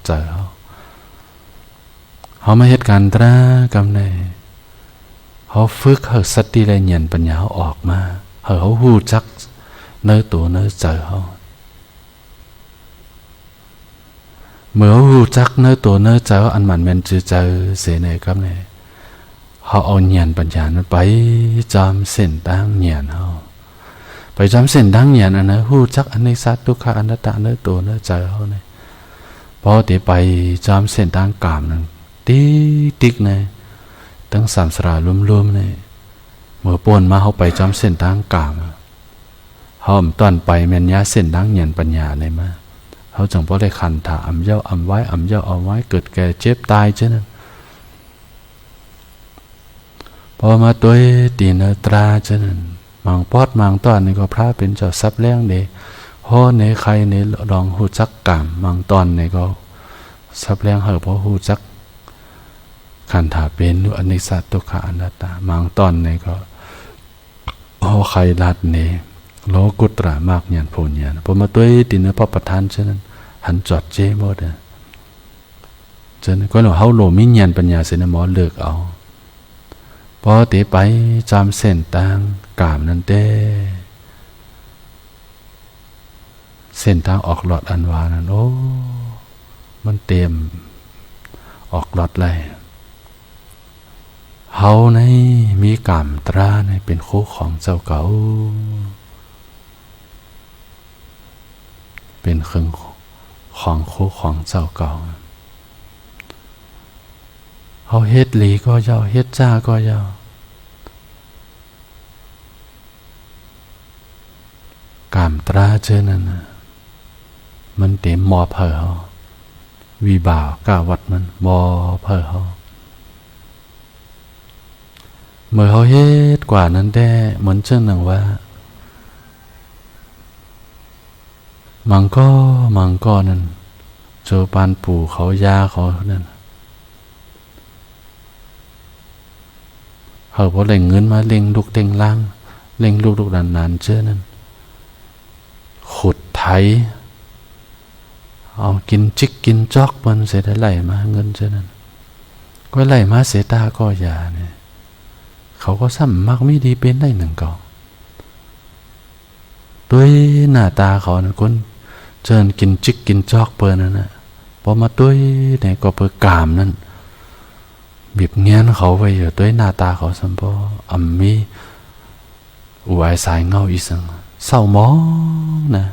เจอเขามาเหตุการณ์ตรากำเนเขาฝึกเขาสติและเงียนปัญญาเขาออกมาเขาหูจักเนื้อตัวเนื้อเจอเขาเมื่อหูจักเนื้อตัวเนื้อเจออันมันเป็นจือเจอเสียในครับเนี่ยเขาเอาเงียนปัญญานั้นไปจำเส้นตั้งเงียนเขาไปจำเส้นตั้งเงียนอันนั้นหูจักอันในสัตว์ทุกข์อนัตตาเนื้อตัวเนื้อเจอเขาเนี่ยพอตีไปจำเส้นตั้งกามนั้นติ๊กเนี่ยตั้งสามสระรวมๆเนี่ยเมื่อป่นมาเขาไปจำเส้นตั้งกามเขาตอนไปแม่นยาเส้นตั้งเงียนปัญญาเลยมาเขาจังพอได้ขันถาอำเย้าอำไว้อำเย้าเอาไว้เกิดแก่เจ็บตายเช่นนั้นพอมาตัวตีนตราเช่นนั้นมังปอดมังตอนนี่ก็พระเป็นเจ้าทรัพย์แรงเดโหในใครในลองหูจักกามมังตอนนี่ก็ทรัพย์แรงเหอะเพราะหูจักขันถาเป็นอนิจจทุกขังอนัตตามังตอนนี่ก็โหใครรัดนี่โลกุตระมากยันโพนยันพอมาตัวตีนพระประธานเช่นนั้นหันจอดเจหมดเลยเช่นก็เราเฮาโลมิญญาณปัญญาเสนหมอเลือกเอาพอตีไปจำเส้นต่างกามนั่นเต้เส้นทางออกหลอดอันวานั่นโอ้มันเต็มออกหลอดเลยเฮาในมีกามตราในเป็นคู่ของเจ้าเก่าเป็นเครื่องของคู่ของเจ้าเก่าเขาเฮ็ดหลีก็ยาวเฮ็ดจ้าก็ยาวกามตราเจนั่นนะมันเต็มมอเพอเขาวีบ่าวกาวัดมันมอเพอเขาเมื่อเขาเฮ็ดกว่านั้นได้เหมือนเช่นหนึ่งว่ามังก็นั่นเจอปานปู่เขายาเขานั่นเขาพอเล่งเงินมาเล่งลูกเล่งล่างเล่งลูกนานเชื่อนั่นขุดไถเอากินจิกกินจอกมันเสียได้ไหลมาเงินเชื่อนั่นก็ไหลมาเสียตาก็ยาเนี่ยเขาก็ซ้ำมักไม่ดีเป็นได้หนึ่งก่อด้วยหน้าตาเขานั่นคนเชิญกินจิกกินจอกเปิดนั่นนะพอมาด้วยไหนก็เปิดกามนั่นบีบเงี้ยนเขาไปอยู่ด้วยหน้าตาเขาสัมพออัมมีอุไอสายเงาอีสังเศร้ามองนะ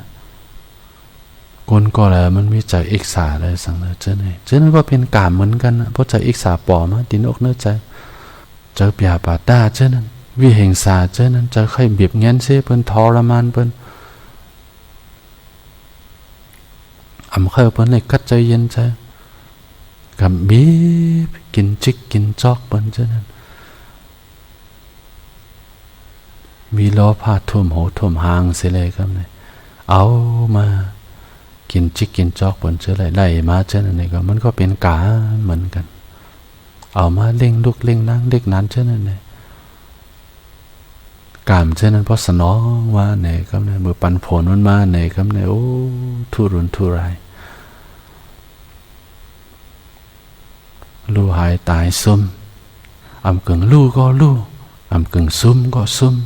คนก็แล้วมันมีใจอิกษาเลยสังเลยเจ้าไหนเจ้านั้นก็เป็นกามเหมือนกันนะเพราะใจอิกษาปอมาดินอกเนื้อใจเจอปียปาตาเจ้านั้นวิเหงสาเจ้านั้นเจอใครบีบเงี้ยนเสียเป็นทรมานเป็นอำเคยเปิ้นเลยกัดใจเย็นใจกับบีบกินจิกกินจอกเปิ้นเช่นนั้นมีล้อผ้าท่วมหัวท่วมหางเสียเลยครับเนี่ยเอามากินจิกกินจอกเปิ้นเช่นไรไล่มาเช่นนั้นนี่ก็มันก็เป็นกาเหมือนกันเอามาเล่งลูกเล่งนั่งเด็กนั้นเช่นนั้นเนี่ยกามเช่นนั้นเพราะสนองว่าเนี่ยครับเนี่ยมือปันผลมันมาเนี่ยครับเนี่ยโอ้ทุรุนทุรายลู่หายตายซุ่มอำกึ่งลู่ก็ลู่อำกึ่งซุ่มก็ซุ่ม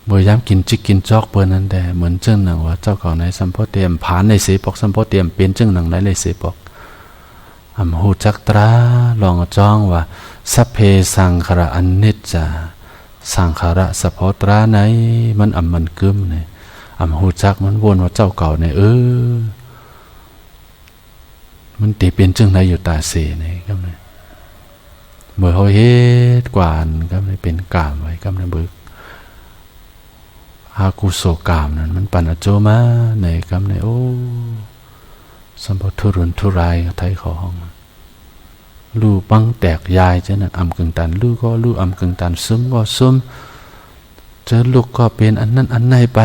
เมื่อยามกินจิกกินจอกเปิ้นนั้นแต่เหมือนเจ้าหนังว่าเจ้าของในสัมโพเตียมผานในเสปอกสัมโพเตียมเป็นเจ้าหนังในเสปอกอำหูจักตราลองจ้องว่าสัพเพสังขารอนิจจาสังขารสัพพตราไหนมันมันกึมเนี่ยหูจักมันวนว่าเจ้าเก่าเนี่ยมันตีเป็นจึงไหนอยู่ตาเสเนี่ยครับเนี่ยเมื่อเขาเฮ็ดกวานครับเนี่ยเป็นกามไว้ครับเนี่ยเบิกอากุโสกามนั้นมันปัญโจมาเนี่ยครับเนี่ยโอ้สัมปทุรุนทุรายไทยของลู่ปังแตกยายเจ้านั่นอำกึ่งตันลู่ก็ลู่อำกึ่งตันซุ่มก็ซุ่มเจอลูกก็เป็นอันนั้นอันไหนไป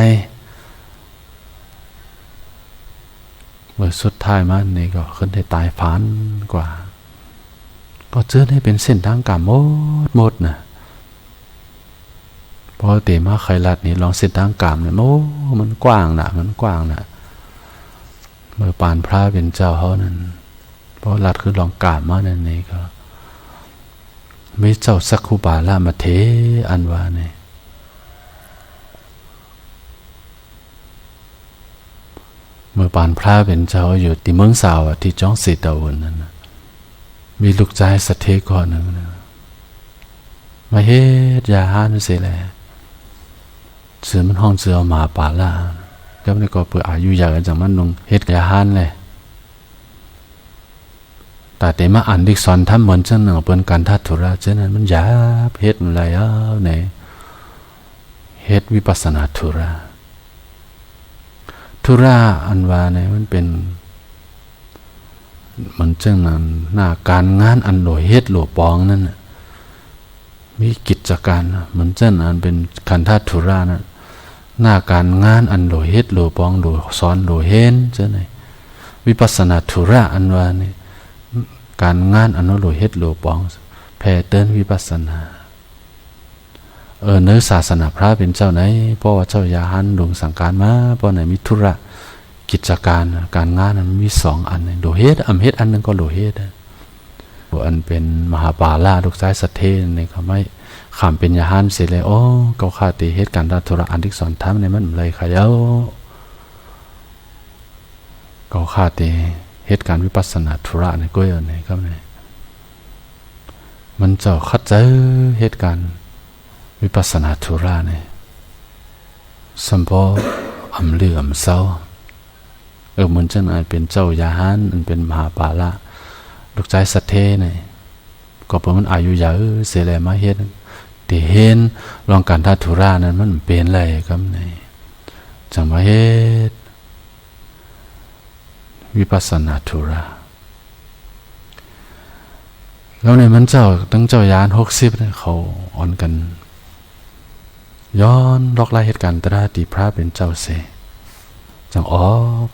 เมื่อสุดท้ายมันนี่ก็ขึ้นได้ตายผ่านกว่าก็เจอให้เป็นเส้นทางกามหมดนะพอเตมาใครลัดนี่ลองเส้นทางกามเนี่ยโอ้มันกว้างนะมันกว้างนะ มื่อปานพระเป็นเจ้าเขานั้นเพราะรัดคือลองกาบมานั่นนี่ก็มีเจ้าสักคุบาลามาเทอันว่าเนี่ยเมื่อปานพระเป็นเจ้าอยู่ที่เมืองสาวที่จ้องสีตะวันนั้นมีลูกชายสัตเทก่อนหนึ่งมาเฮ็ดยาหานเสียแหละเสือมันห้องเสือหมาป่าล่าก็ไม่ก็เปิดอายุยาวจากมันลงเฮ็ดยาหานเลยแต่เดี๋ยวมาอ่านดิกสอนทำเหมือนเช่นหนึ่งเป็นการทัดธุระเช่นนั้นมันยาเฮ็ดอะไรเนี่ยเฮ็ดวิปัสสนาธุระอันว่าเนี่ยมันเป็นมันเช่นนั้นหน้าการงานอันโหลเฮ็ดโหลปองนั่นมีกิจการมันเช่นนั้นเป็นการทัดธุระนะหน้าการงานอันโหลเฮ็ดโหลปองโหลสอนโหลเห็นเช่นไหนวิปัสสนาธุระอันว่าเนี่ยการงานอันโหลเฮ็ดโหลปองแผ่เตือนวิปัสสนาเนื้อศาสนาพระเป็นเจ้าไหนเพราะว่าเจ้ายาหันดวงสังการมาเพราะไหนมีธุระกิจการการงานมันมีสองอันโหลเฮ็ดเฮ็ดอันนึงก็โหลเฮ็ดอันเป็นมหาปาลาลูกชายสัตเทนี่เขาไม่ขามเป็นยาหันเสร็จเลยเขาขาดตีเฮ็ดการรัธุระอันที่สอนทำในมันอะไรขยาวเขาขาดตีเหตุการณ์วิปัสสนาธุระในก้อยในก็ในมันจะคัดเจอเหตุการณ์วิปัสสนาธุระในสัมพออำลืออำเศร้ามันจะอันเป็นเจ้ายาหันอันเป็นมหาปาละลูกชายสัตเทเนี่ยก็เพราะมันอายุยาวเสียแลมาเฮ็ดแต่เห็นลองการทัดธุระนั้นมันเป็นอะไรก็ในจังมาเฮ็ดวิปัสสนาธุระแล้วในมันเจ้าตั้งเจ้ายาน60เนี่ยเขาอ่อนกันย้อนลอกไล่เหตุการณ์ตราตีพระเป็นเจ้าเสจัง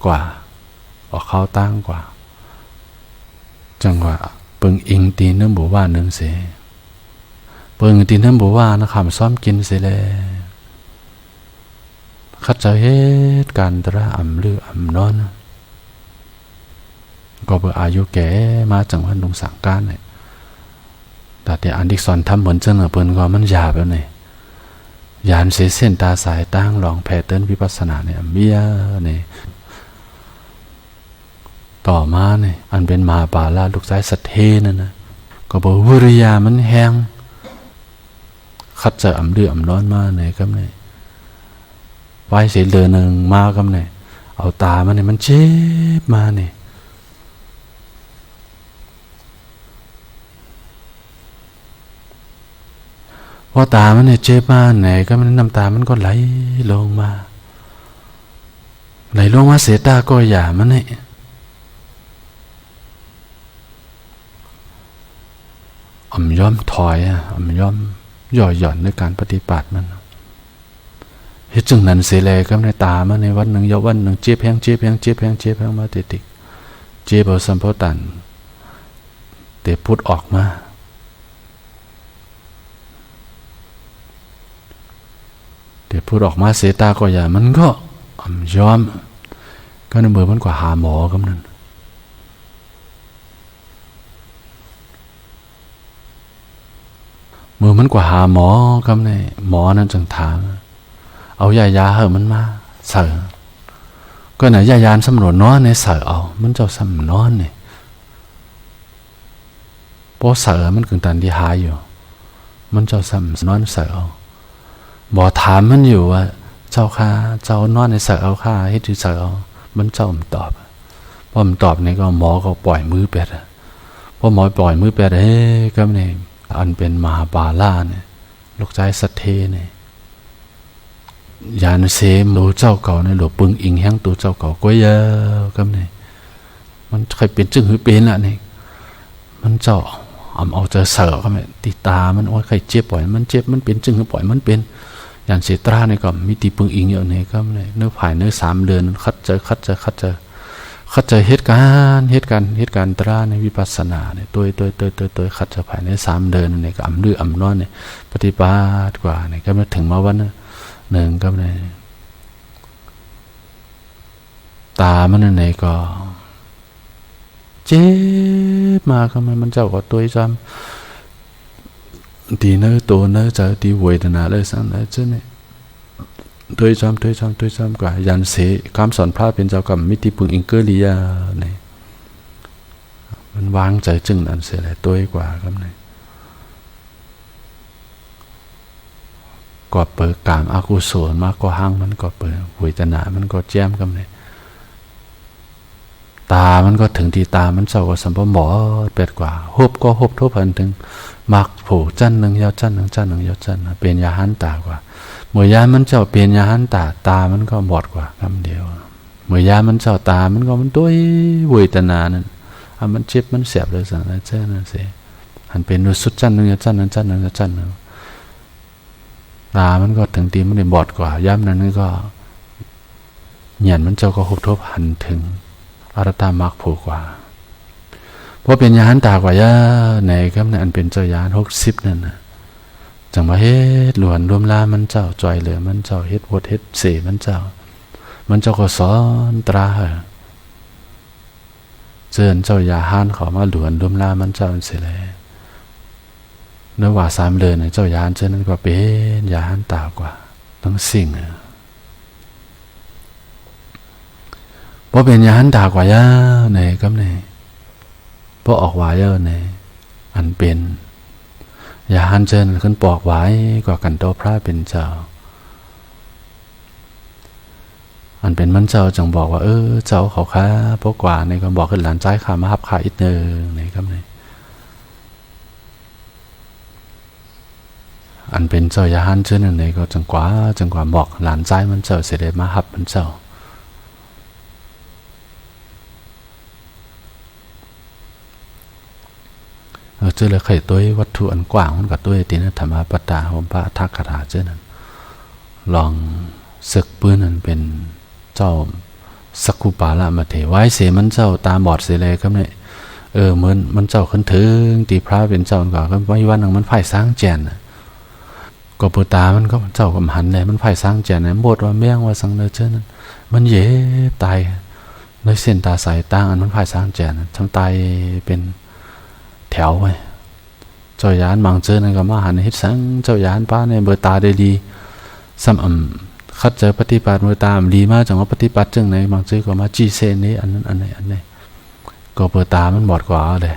กว่าเข้าตั้งกว่าจังว่าเปิงอิงตีน้ำบัวว่านึงเสเปิงตีน้ำบัวว่านะคำซ้อมกินเสเลยคัดเจอเหตุการณ์ตราอ่ำลืออ่ำนอนก็เบออายุแก่มาจังหวัดดงสังการเนี่ยแต่เดี๋ยวอันดิกสอนทำเหมือนเจ้าเปิ้นก็มันหยาบแล้วเนี่ยยานเสียเส้นตาสายตั้งลองแผ่เติ้นวิปัสสนาเนี่ยเมียเนี่ยต่อมาเนี่ยอันเป็นมหาปาลาลูกชายสัตเทนั่นนะก็บอกวิริยามันแห้งคัดเจออ่ำเดืออ่ำร้อนมาเนี่ยก็เนี่ยไว้เสียเดือนหนึ่งมาก็เนี่ยเอาตามันเนี่ยมันเจ็บมาเนี่ยพอตามันเนี่ยเจ็บมาไหนก็มันน้ำตามันก็ไหลลงมาเสียตาก็อย่ามันเนี่ยย่อมถอยย่อมย่อหย่อนในการปฏิบัติมันเฮ็ดจึงนั้นเสียเลยก็ในตามันในวันหนึ่งยาววันหนึ่งเจ็บแห้งมาติดเจ็บเอาสัมโพตันเตะพุทธออกมาเสตาก็อย่ามันก็ยอมก็ในเมื่อมันกว่าหาหมอก็นั่นเมื่อมันกว่าหาหมอก็ในหมอนั้นจึงถามเอายาเหอะมันมาเสือก็ไหนยานสำรวจน้อยในเสือเอามันเจ้าสำนอนเนี่ยเพราะเสือมันกึ่งตันที่หายอยู่มันเจ้าสำนอนเสือเอาบ่ถามมันอยู่ว่าเจ้านอนในเสือเอาค่าให้ที่เสือเอามันเจ้ามันตอบพอมันตอบเนี่ยก็หมอก็ปล่อยมือเป็ดพอหมอปล่อยมือเป็ดก็เนี่ยอันเป็นมหาปาลาเนี่ยลูกชายสัตเทเนี่ยยานเสมตัวเจ้าเก่าเนี่ยหลวงปึงอิงแห้งตัวเจ้าเก่าก็เยอะก็เนี่ยมันใครเป็นจึงหรือเป็นล่ะเนี่ยมันเจ้าเอาเจอเสือก็เนี่ยตีตามันโอ้ยใครเจ็บปล่อยมันเจ็บมันเป็นจึงหรือปล่อยมันเป็นอย่างเสตราเนี่ยก็มีตีปึงอิงเยอะเนี่ยก็เนี่ยเนื้อผ่ายเนื้อ3 เดือนคัดเจอเหตุการณ์ตราในวิปัสสนาเนี่ยตัวคัดจะภายใน3 เดือนเนี่ยก็อ่ำลืออ่ำนอนเนี่ยปฏิบัติกว่าเนี่ยก็มาถึงมาวันหนึ่งก็เนี่ย ตามันนั่นไหนก็เจ็บมาก็มันเจ้าก็ตัวจำตีเนื้อตัวเนื้อจะตีเวทนาเลยสังเลยเจ้าเนี่ยตัวจำกว่ายันเสคำสอนพระเป็นเจ้ากับมิติปุงอิงเกอร์ลียเนี่ยมันวางใจจึงนั่นเสียแหละตัวกว่าครับเนี่ยก็เปิดกามอากุศลมากก็ห้างมันก็เปิดเวทนามันก็แจ่มครับเนี่ยตามันก็ถึงที่ตามันเศร้าก็สัมปหมอเป็ดกว่าฮบก็ฮบทบพันถึงมักโผจันหนึ่งยาวจันหนึ่งจันหนึ่งยาวจันเป็นยาหันตากว่าเมื่อยามันเจ้าเป็นยาหันตาตามันก็บอดกว่าคำเดียวเมื่อยามันเจ้าตามันก็มันด้วยเวทนานั่นมันเจ็บมันเสียบเลยสั่งแล้วเจ้านั่นสิหันเป็นดูสุดจันหนึ่งยาวจันหนึ่งจันหนึ่งยาวจันหนึ่งตามันก็ถึงตีมันได้บอดกว่าย้ำนั้นก็เหยียนมันเจ้าก็ฮบทบหันถึงอรตามักผูกกว่าเพราะเป็นยานตากว่ายาไหนครับเนี่ยอันเป็นเจ้ายาน60นั่นนะจังว่าเฮ็ดหลวนรวมลามันเจ้าจอยเหลือมันเจ้าเฮ็ดวดเฮ็ดเสมันเจ้าก็สอนตราเจิญเจ้ายาหานเขามาหลวนรวมลามันเจ้าเสียแล้วเนื้อว่า3เลยเนี่ยเจ้ายานเจ้านั้นก็เป็นยานตากว่าทั้งสิ่งเพราะเป็นยานตากว่ายาไหนครับเนี่ยเพราะออกวายเนี่ยอันเป็นยาหันเจนขึ้นปอกไว้กว่ากันโตพระเป็นเจ้าอันเป็นมันเจ้าจังบอกว่าเจ้าเขาค้าพวกกว่าในก็บอกขึ้นหลานใจขามาหับขาอีกเนึงในครับเนี่ยอันเป็นเจ้ายาหันเจนในก็จังกว่าบอกหลานใจมันเจ้าเสด็จมาหับมันเจ้าเจอเลยไข่ตัววัตถุอันกว้างมันกับตัวตีนธรรมปตาหอมพระทักขราเจ้านั้นลองศึกปืนนั้นเป็นเจ้าสักคุปาละมาเถไว้เสมันเจ้าตาบอดเสเลยครับเนี่ยเหมือนมันเจ้าขึ้นถึงตีพระเป็นเจ้าก่อนก็ไว้วันหนึ่งมันไฟสร้างแจนก็ปูตามันก็เจ้ากับหันเลยมันไฟสร้างแจนบทว่าเมี่ยงว่าสังเนเจ้านั้นมันเย็บตายในเส้นตาสายตั้งอันมันไฟสร้างแจนทำตายเป็นแถวไว้เจ้ายานบางเจอนั่นก็มาหันเฮ็ดสังเจ้ายานป้าเนี่ยเบอร์ตาได้ดีซ้ำคัดเจอปฏิบัติเบอร์ตาดีมากจังว่าปฏิบัติจังไหนบางเจอก็มาจีเซนนี้อันนั้นอันนี้ก็เบอร์ตามันบอดกว่าเลย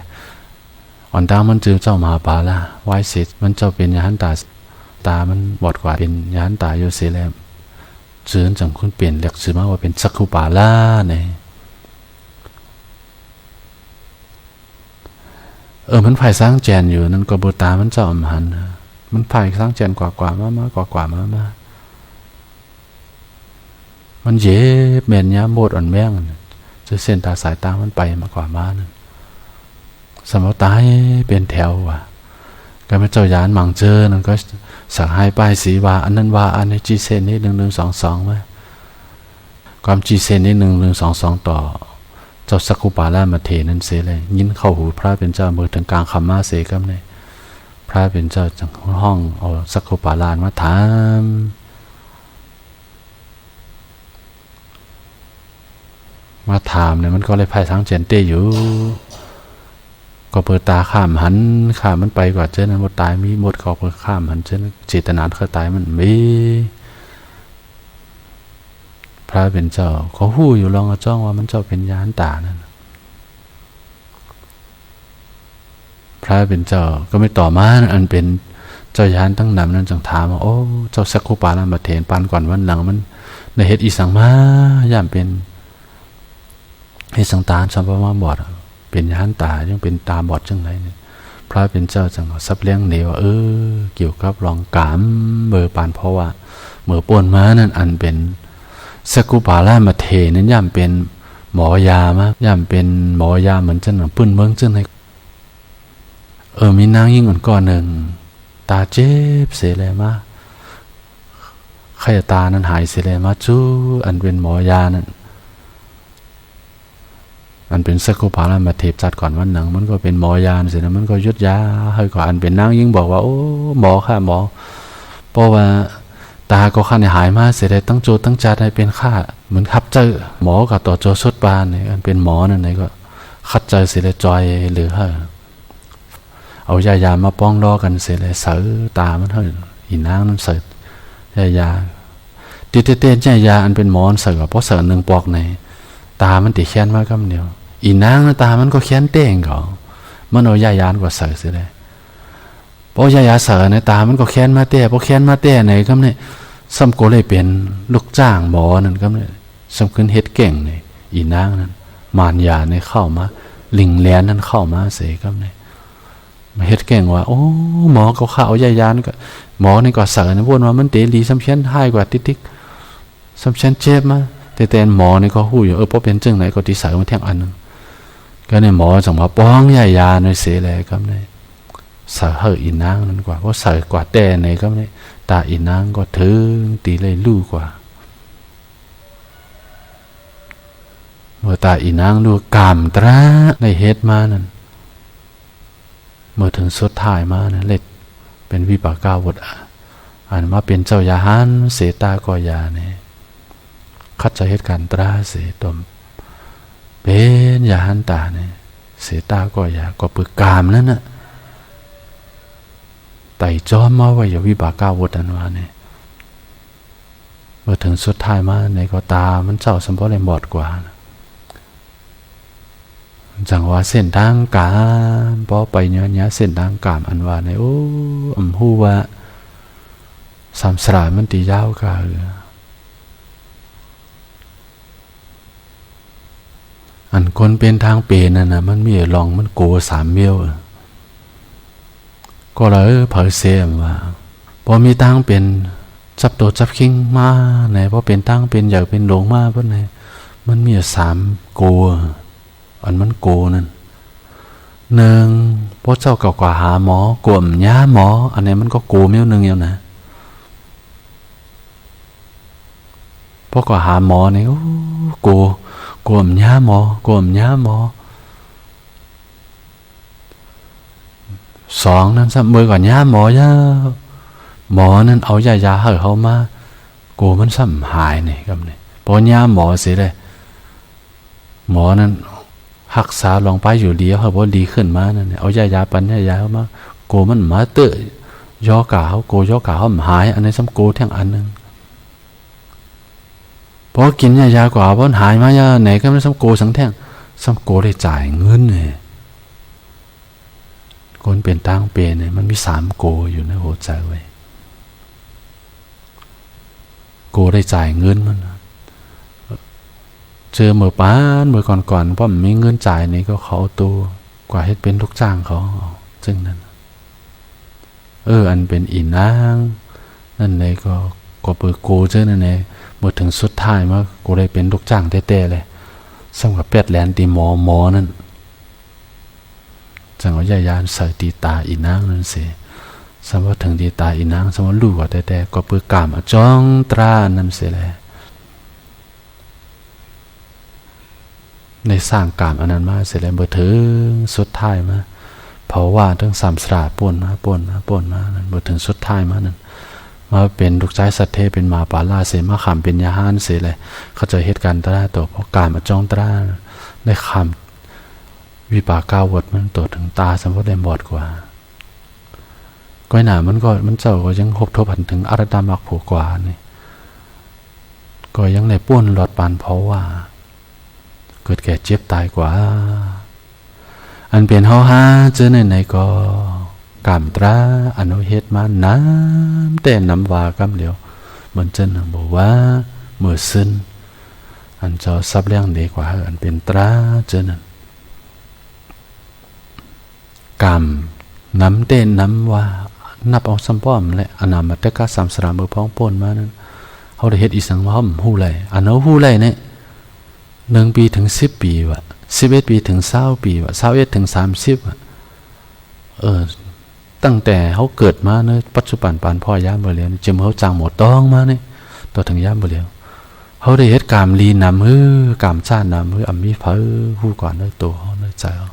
อ่อนตามันเจอเจ้ามาปาละไว้เสร็จมันเจ้าเป็นยานตามันบอดกว่าเป็นยานตาอยู่เสียแล้วเจอจังคุณเปลี่ยนเรียกชื่อมาว่าเป็นสักคุปาละเนี่ยมันไฟสร้างแจนอยู่นั่นก็บูตามันเจ้าหันมันไฟสร้างแจนกว่ามามันเย็บเมนยาโมดอ่อนแม่งจะเส้นตาสายตามันไปมากว่ามานั่นสมมติตายเป็นแถวว่ะก็ไม่เจ้ายานมังเจอนั่นก็สักให้ป้ายสีว่าอันนั้นว่าอันนี้จีเซนนี้1122ไหมความจีเซนนี้1122ต่อเจ้าสักคุปาละมาเทนั่นเสียเลยยินเข้าหูพระเป็นเจ้ามือถึงกลางคำมาเสกำเนี่ยพระเป็นเจ้าจากห้องเอาสักคุปาลานมาถามเนี่ยมันก็เลยไพ่ทั้งเจนเตอยู่ก็เปิดตาข้ามหันมันไปกว่าเจ้านั้นหมดตายมีหมดก็เปิดข้ามหันเจ้าเจตนาเขาตายมันมีพระเป็นเจ้าเขาหู้อยู่ลองจ้องว่ามันเจ้าเป็นยานตานั่นพระเป็นเจ้าก็ไม่ต่อมาอันเป็นเจ้ายานตั้งนำนั้นจังถามว่าโอ้เจ้าสักคุปาลามาเทนปานก่อนวันหลังมันในเฮ็ดอีสังมาย่ามเป็นเฮ็ดสังตาสัมปมาบอดเป็นยานตายังเป็นตาบอดจังไรเนี่ยพระเป็นเจ้าจังซับเลี้ยงเหนียวเกี่ยวกับรองกามเบอร์ปานเพราะว่าเมื่อป่นมานั่นอันเป็นสักกุปาละมาเทนั้นย่ำเป็นหมอยามากย่ำเป็นหมอยาเหมือนจันหนังปื้นเมืองจันให้มีนางยิ่งก่อนหนึ่งตาเจ็บเสียเลยมาไข่ตานั้นหายเสียเลยมาจู้อันเป็นหมอยานั่นอันเป็นสักกุปาละมาเทจัดก่อนวันหนังมันก็เป็นหมอยาเสียแล้วมันก็ยุดยาให้ก่อนอันเป็นนางยิ่งบอกว่าโอ้หมอค่ะหมอเพราะว่า ตาก็ข้าในหายมาเสียได้ตั้งโจตั้งจัดให้เป็นข้าเหมือนขับเจอหมอกับต่อโจสดบานเนี่ยอันเป็นหมอนั่นไหนก็คัดใจเสียได้จอยหรือฮะเอายามาป้องรอกันเสียได้เสือตามันเท่าหินนางนั่นเสือยาติเต้นยาอันเป็นหมอนเสือเพราะเสือหนึ่งปอกในตามันติแค้นมากคำเดียวอีนางตามันก็แค้นเต้งเขามันเอายานกว่าเสือเสียได้เพราะยาเสือในตามันก็แค้นมาเต้เพราะแค้นมาเต้ไหนคำเนี่ยซ้ำโกเลยเป็นลูกจ้างหมอนั่นคำเนี่ยซ้ำขึ้นเฮ็ดเก่งเนี่ยอีนางนั้นมารยาในเข้ามาลิงแลนนั้นเข้ามาเสียคำเนี่ยมาเฮ็ดเก่งว่าโอ้หมอเขาข่าวยานก็หมอนี่ก็เสือในพวกว่ามันเตลีซ้ำเช่นให้กว่าติ๊กซ้ำเช่นเจ็บมาแต่หมอนี่ก็หู้อยู่เพราะเป็นจึงไหนก็ที่เสือมันแท่งอันนึงก็ในหมอจังว่าป้องยาในเสียเลยคำเนี่ยเสือเฮอินนางนั่นกว่าเพราะเสือกว่าแต่ในคำเนี่ยตาอินนางก็ถึงตีเลยลู่กว่าเมื่อตาอินนางดูกามตราในเฮ็ดมานั่นเมื่อถึงสุดท้ายมานั่นเล็ดเป็นวิปากาวดอันมาเป็นเจ้ายาหันเสตากอยาเนี่ยคัดใจเหตุการณ์ตราเสตมเป็นยาหันตาเนี่ยเสตากอยาก็ปึกกามนั่นน่ะไต่จอมมาไว้อย่าวิบากาวดอันว่าเนี่ยเมื่อถึงสุดท้ายมาในก็ตามันเจ้าสมบูรณ์บอดกว่าจังว่าเส้นทางกามพอไปเนี้ยเส้นทางกามอันว่าในโอ้หูว่าสามสลายมันตียาวกะอันคนเป็นทางเปนั่นนะมันมีลองมันโก3 เมียวก็เลยเผยเสียมว่าพอมีตั้งเป็นจับตัวจับคิงมาไหนพอเป็นตั้งเป็นอยากเป็นหลงมาเพราะไหนมันมี3 โกอันมันโกนั่น1พระเจ้าเก่ากว่าหาหมอกลุ่มย้าหมออันนี้มันก็โกเมียวนึงอยู่นะพวกก็หาหมอเนี่ยโอ้โกกลุ่มย้าหมอกลุ่มย้าหมอ2นั่นซ้ำมือก่อนย้าหมอย่าหมอนั่นเอายาให้เขามาโกมันซ้ำหายนี่ครับนี่พอย้าหมอเสียเลยหมอนั่นรักษาลองไปอยู่ดีเขาบอกดีขึ้นมานั่นเอายาปันยาเข้ามาโกมันมาเตะย่อกาเขาโกย่อกาเขาหายอันนี้ซ้ำโกแท่งอันนึงพอกินยากว่าพอหายมายาไหนก็ไม่ซ้ำโกสังแท่งซ้ำโกได้จ่ายเงินเนี่ยคนเป็นตั้งเป็นเนี่ยมันมี3 โกอยู่ในหัวใจไว้โกได้จ่ายเงินมันเจอเมื่อป้านเมื่อก่อนเพราะมันมีเงินจ่ายนี่ก็เขาตัวกว่าให้เป็นลูกจ้างเขาซึ่งนั้นอันเป็นอีนางนั่นเลยก็เปิดโกเจ้านั่นเองเมื่อถึงสุดท้ายมากูได้เป็นลูกจ้างเต้ๆเลยสำหรับเป็ดแลนตีหมอนั่นจังว่ายานใส่ตีตาอีนางนั่นสิสมมติถึงตีตาอีนางสมมติลูกว่าแต่ก็เปิดกามจ้องตรานั่นสิแหละในสร้างกามอันนั้นมาเสร็จแล้วเมื่อถึงสุดท้ายมาเพราะว่าทั้ง3 สราป่นมานั่นเมื่อถึงสุดท้ายมานั่นมาเป็นลูกชายสัตเทเป็นมาปาลาเสมาขำเป็นยาหานเสเลยเขาจะเหตุการณ์ตราตัวเพราะการมาจ้องตราได้คำวิปากาวดมันตัวถึงตาสมมติได้บอดกว่าก้อยหนามันเจ้าก็ยังหกทบหันถึงอารตามักผูกกว่านี่ก็ยังในป้วนหลอดปานเพราะว่าเกิดแก่เจ็บตายกว่าอันเป็นเฮาฮาเจอไหนก็กามตราอนุเฮ็ดมาน้ำแต่น้ำวากำเดียวเหมือนเจนบอกว่าเมื่อซึนอันเจ้าซับเลี้ยงดีกว่าอันเป็นตราเจนนั้นกามน้ำเต้นน้ำว่านับเอาสัมป้อมและอนามัตกะ3 สรามือพ้องป่นมานั้นเขาได้เฮ็ดอีสังว่าหู้ไรอันเอาหู้ไรเนี่ย1 ปีถึง10 ปีวะ11 ปีถึง20 ปีวะ21 ถึง 30วะตั้งแต่เขาเกิดมาในปัจจุบันปานพ่อย่ามบ่เลียวจึงเขาจางหมดต้องมาเนี่ยต่อถึงย่ามบ่เลียวเขาได้เฮ็ดกามลีนำกามชาตินำอัมมีเผอหูก่อนในตัวเขาในใจเขา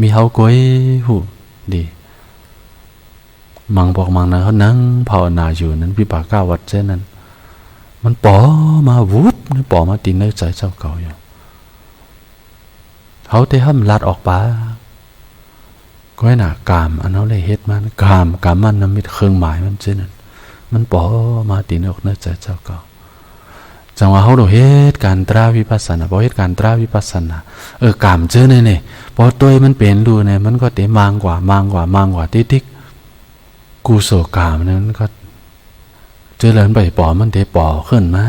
มีเขาก้อยหูดีมังบอกมังนะเขานั่งภาวนาอยู่นั้นวิปากาวัดเช่นนั้น มันป๋อมาวุบนี่ป๋อมาตีนในใจเจ้าเก่าอยู่เขาเตะห้ำลัดออกปาก็ให้หน่ากามอันนั้นเลยเฮ็ดมันกามมันน้ำมิดเครื่องหมายมันเช่นนั้นมันป๋อมาตีนออกในใจเจ้าเก่าจังว่าเขาโดเฮ็ดการตราวิปัสสนาพอเฮ็ดการตราวิปัสสนากามเจอเนี่ยพอตัวมันเป็นดูเนี่ยมันก็เตะมางกว่าติ๊กกูโสกามนั้นก็เจอแล้วไปป๋อมันเตะป๋อขึ้นมา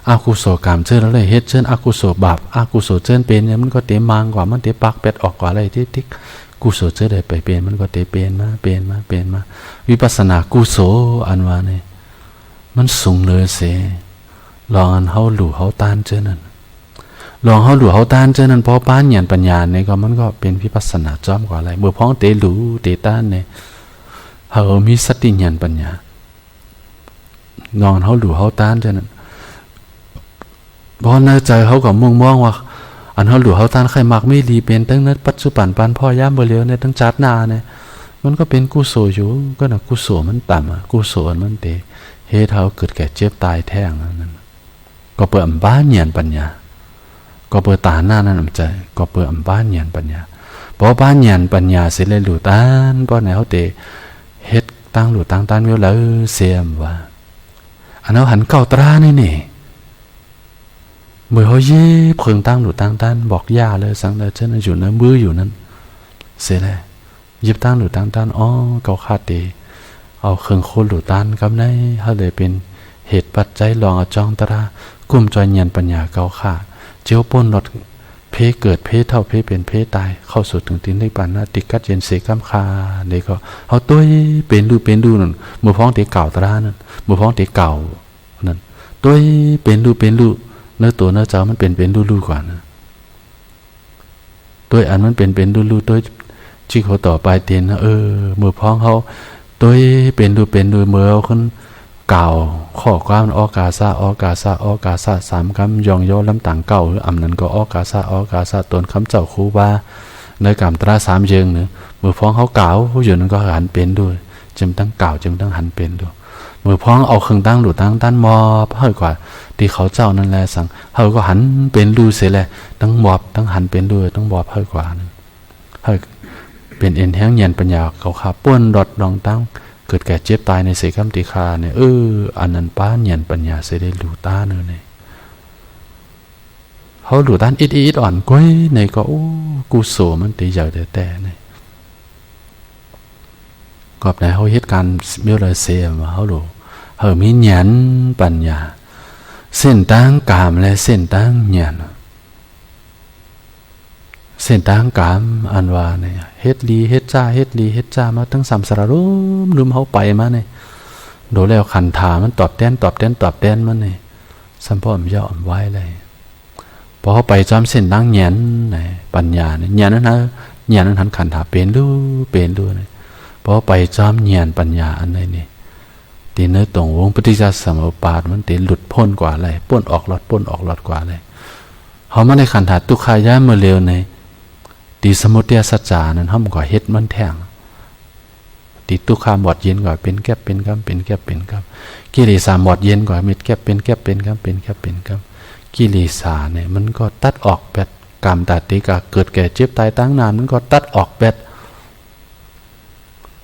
อากุโสกามเจอแล้วเลยเฮ็ดเชิญอากุโสบาปอากุโสเจอเป็นเนี่ยมันก็เตะมางกว่ามันเตะปักเป็ดออกกว่าอะไรติ๊กกุโสเจอได้ไปเป็นมันก็เตะเป็นมาวิปัสสนากุโสอันว่าเนี่ยมันสูงเลยเสลองอันเขาหลู่เขาต้านเจอนั่นลองเขาหลู่เขาต้านเจอนั่นพอป้านหยันปัญญาเนี่ยก็มันก็เป็นวิปัสสนาจอมกว่าอะไรเมื่อพ้องเตะหลู่เตะต้านเนี่ยเขามีสติหยันปัญญาลองเขาหลู่เขาต้านเจอนั่นเพราะในใจเขาก็มองว่าอันเขาหลู่เขาต้านใครมักไม่ดีเป็นตั้งนั้นปัจจุบันปานพ่อย่ามบ่เลียวเนี่ยตั้งจัดหน้าเนี่ยมันก็เป็นกุโสอยู่ก็น่ะกุโสมันต่ำกุโสมันเตะเฮ็ดเขาเกิดแก่เจ็บตายแท้งนั่นก็เปิดอัมบ้านเหียนปัญญาก็เปิดตาหน้านั่นอำใจก็เปิดอัมบ้านเหียนปัญญาเพราะบ้านเหียนปัญญาเสร็จเลยหลู่ต้านเพราะไหนเขาเตะเฮ็ดตั้งหลู่ตั้งต้านอยู่แล้วเสียมว่าอันนั้นหันเก่าตรานี่เมื่อเขาเย่เพิงตั้งหลู่ตั้งต้านบอกย่าเลยสังเลยเช่นอยู่นั้นมืออยู่นั้นเสียเลยยิบตั้งหลู่ตั้งต้านอ๋อเก่าขาดเตะเอาเครื่องโคหลู่ต้านกับในเขาเลยเป็นเหตุปัจจัยลองเอาจองตรากุมจอยเงียนปัญญาเก่าขาดเจียวป้นรถเพเกิดเพเท่าเพเป็นเพตายเข้าสู่ถึงตินได้ปันนะติกัดเย็นเสกัมคาเลยก็เขาตัวเป็นดูนั่นมือพ้องเตะเก่าตรานั่นมือพ้องเตะเก่านั่นตัวเป็นดูเนื้อตัวเนื้อเจ้ามันเป็นดูกว่านะตัวอันมันเป็นดูตัวจิกเขาต่อไปเตียนนะมือพ้องเขาตัวเป็นดูเมื่อเอาขึ้นเก่าข้อความออกาซาสามคำยองโยลำต่างเก่าอำนั้นก็ออกาซาตนคำเจ้าคูว่าในกามตราสามเยิงเนื้อมือพ้องเขาเก่าผู้อยู่นั้นก็หันเป็นด้วยจึงตั้งเก่าจึงตั้งหันเป็นด้วยมือพ้องเอาเครื่องตั้งหลุดตั้งต้านมอบเฮ้ยกว่าที่เขาเจ้านั่นแหละสั่งเขาก็หันเป็นดูเสียแหละตั้งมอบตั้งหันเป็นด้วยต้องมอบเฮ้ยกว่านึงเฮ้ยเป็นเอ็นแห้งเย็นปัญญาเขาขาป้วนดอดดองตั้งเกิดแก่เจ็บตายในเสกัมติคาเนี่ยอันนั้นป้านเย็นปัญญาเสด็จหลู่ต้าเนอเนี่ยเขาหลู่ต้านอิดอ่อนก้อยในก็กุโสมันตีใหญ่แต่เนี่ยกอบไหนเขาเหตุการณ์เมื่อไรเสียมาเขาหลู่เขามีเย็นปัญญาเส้นตั้งกามและเส้นตั้งเย็นเส้นทางกามอันว่าเนี่ยเฮ็ดลีเฮ็ดจ้ามาตั้งสามสระรุมเขาไปมาเนี่ยโดนแล้วขันถามันตอบแดนมันเนี่ยสัมพอมย่อมไว้เลยพอเขาไปจอมเส้นทางเงียนเนี่ยปัญญาเนี่ยเงียนนั้นหันขันถาเป็นดูเนี่ยพอไปจอมเงียนปัญญาอันไหนเนี่ยตีเนื้อตรงวงปฏิจจสมุปบาทมันตีหลุดพ้นกว่าอะไรพ้นออกหลอดกว่าอะไรเขามาในขันถาทุกขายะเมื่อเร็วในตีสมุทัยสัจจานั้นห้ามก่อเฮ็ดมันแท่งตีตุคามบอดเย็นก่อเป็นแก้เป็นกำกิเลสามบอดเย็นก่อเม็ดแก้เป็นกำกิเลสาเนี่ยมันก็ตัดออกแบบกรรมตัดติกะเกิดแก่เจ็บตายตั้งนานมันก็ตัดออกแบบ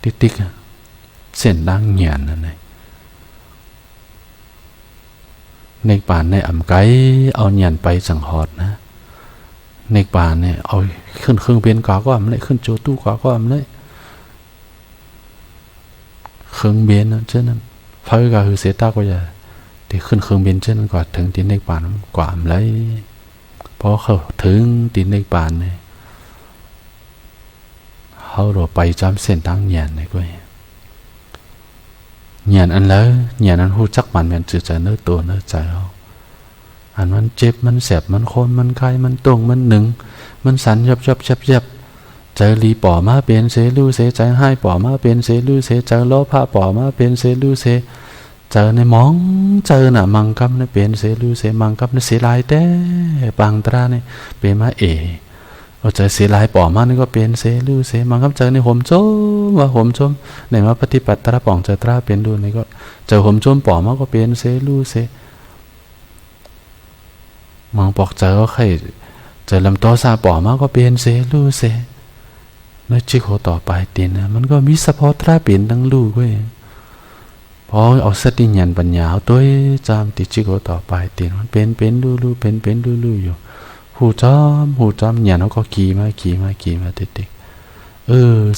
ติ๊กเส้นดังเหียนนั่นเองในป่านในอ่ำไกเอาเหียนไปสังหอดนะในป่าเนี่ยเอาขึ้นเครื่องบินก็อำเลยขึ้นโจตู้ก็อำเลยเครื่องบินนั่นเช่นนั้นพระก็คือเสตาก็จะที่ขึ้นเครื่องบินเช่นนั้นก็ถึงตีนในป่านกว่าอำเลยพอเขาถึงตีนในป่านเนี่ยเขาเราไปจำเส้นทางเงียนในก็เงียนอันแล้วเงียนอันหูจักมันจืดใจเนื้อตัวเนื้อใจเขาอันมันเจ็บมันแสบมันโคนมันคายมันตรงมันหนึ่งมันสันยับใจรีป่อมาเป็นเสลูเสใจให้ป่อมาเป็นเสลูเสใจโลภะป่อมาเป็นเสลูเสเจอในมองเจอน่ะมังคับในเป็นเสลูเสมังคับในเสียลายแต่ปางตราเนี่ยเป็นมาเอาใจเสียลายป่อมานี่ก็เป็นเสลูเสมังคับเจอในห่มโจมว่าห่มโจมในมาปฏิปัตตระป่องเจอตราเป็นดูนี่ก็เจอห่มโจมป่อมาก็เป็นเสลูเส มองปอกเจอก็ใครเจอลำตัวซาป่อมาก็เป็นเสลู่เสแล้วจิกโหต่อไปตีนนะมันก็มีสะพอตราเปลี่ยนทั้งลู่เว้ยพอเอาสติญาณปัญญาเอาตัวจำติจิกโหต่อไปตีนมันเป็นลู่เป็นลู่อยู่หูจอมญาณเขาก็ขี่มาติด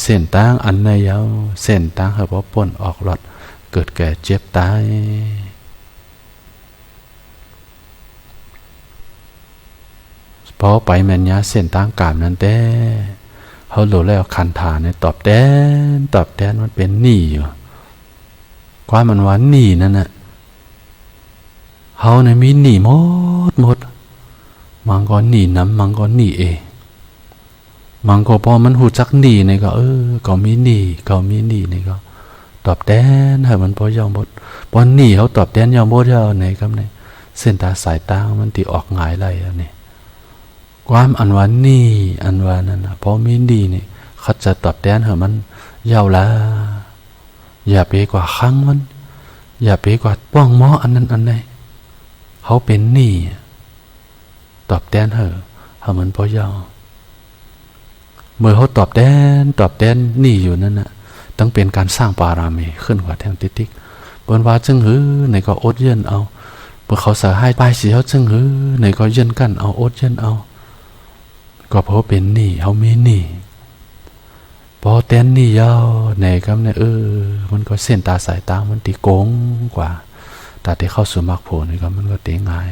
เส้นทางอันในยาวเส้นทางเขาพอป่นออกหลอดเกิดแก่เจ็บตายพอไปแม่นยาเส้นทางกามนั้นแต่เขาโหลแล้วคันฐานเนี่ยตอบแทนมันเป็นหนี้อยู่ความมันว่าหนี้นั่นน่ะเขาเนี่ยมีหนี้หมดมังก็หนี้น้ำมังก็หนี้มังก็พอมันหูจักหนี้นี่ก็ก็มีหนี้นี่ก็ตอบแทนให้มันพอยอมหมดพอหนี้เขาตอบแทนยอมหมดแล้วไหนครับเนี่ยเส้นตาสายตามันตีออกหงายไรแล้วนี่ความอันว่านี่อันว่านั่นนะพอมีดีนี่เขาจะตอบแทนให้มันยาวละอย่าไปกว่าครั้งมันอย่าไปกว่าป้องหมออันนั้นอันไหนเขาเป็นนี่ตอบแทนให้มันพอยาวเมื่อเขาตอบแทนนี่อยู่นั่นน่ะต้องเป็นการสร้างปารามีขึ้นกว่าแทงติกบนว่าจึงในก็อดเย็นเอาเมื่อเขาสาให้ปลายเสียเขาจึงในก็เย็นกันเอาอดเย็นเอาก็เพราะเป็นหนี้เขามีหนี้พอเต้นหนี้ยาวในคำเนี่ยมันก็เส้นตาสายตามันตีโกงกว่าแต่ที่เข้าสู่มรรคผลนี่ก็มันก็เตะง่าย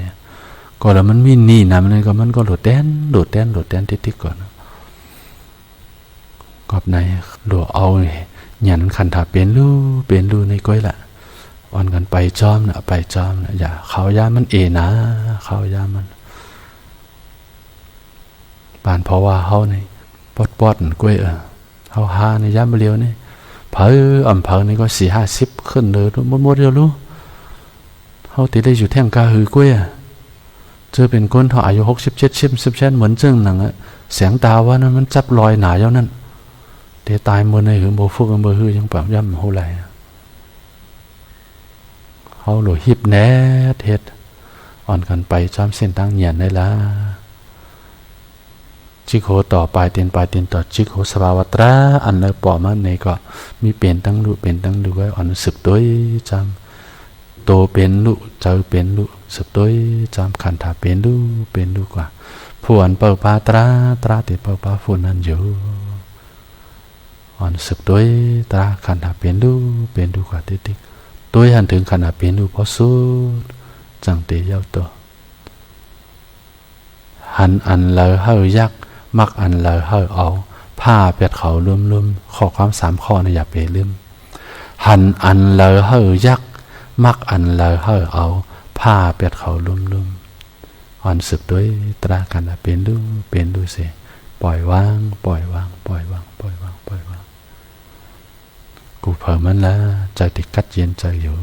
ก็แล้วมันมีหนี้นะมันก็โหลดเต้นติดก่อนกอบในหลวเอาหยันขันถาเป็นลู่ในก้อยละอ่อนกันไปจอมนะอย่าเขาย่ามันนะเขาย่ามันปานเพราะว่าเขาในปอดกล้วยเขาหาในย่ามเลียวนี่เผอนี่ก็40-50ขึ้นเลยหมดเดียวรู้เขาติดได้อยู่แท่งกาหือกล้วยเจอเป็นคนเขาอายุ60-70เหมือนจึงหนังแสงตาว่านั้นมันจับรอยหนาเย้านั่นเตตายมือในหือโบฟุกมือหือยังปรับย่ำหูไหลเขาหลุดหิบแน่เท็ดอ่อนกันไปจำเส้นตั้งเหยียนได้ละจิโคต่อไปเตียนต่อจิโคสภาวตราอันเลยปอมันในก็มีเปลี่ยนตั้งลุไว้อ่อนสึกตัวจำโตเป็นลุเจอเป็นลุสึกตัวจำขันถาเป็นลุกว่าผู้อันเปิดปาตราติดเปิดปาฝุ่นนั่นอยู่อ่อนสึกตัวตราขันถาเป็นลุกว่าติดตัวหันถึงขันถาเป็นลุพอสุดจังเตยาวตัวหันอันเลยเฮยักมักอันเลยเฮเอาผ้าเป็ดเขาลืมข้อความ3ข้อนะอย่าไปลืมหันอันเลยเฮยักมักอันเลยเฮเอาผ้าเป็ดเขาลืมอ่อนสึกด้วยตรากันเป็นดูเสียปล่อยวางกูเพิ่มมันแล้วใจติดกัดเย็นใจอยู่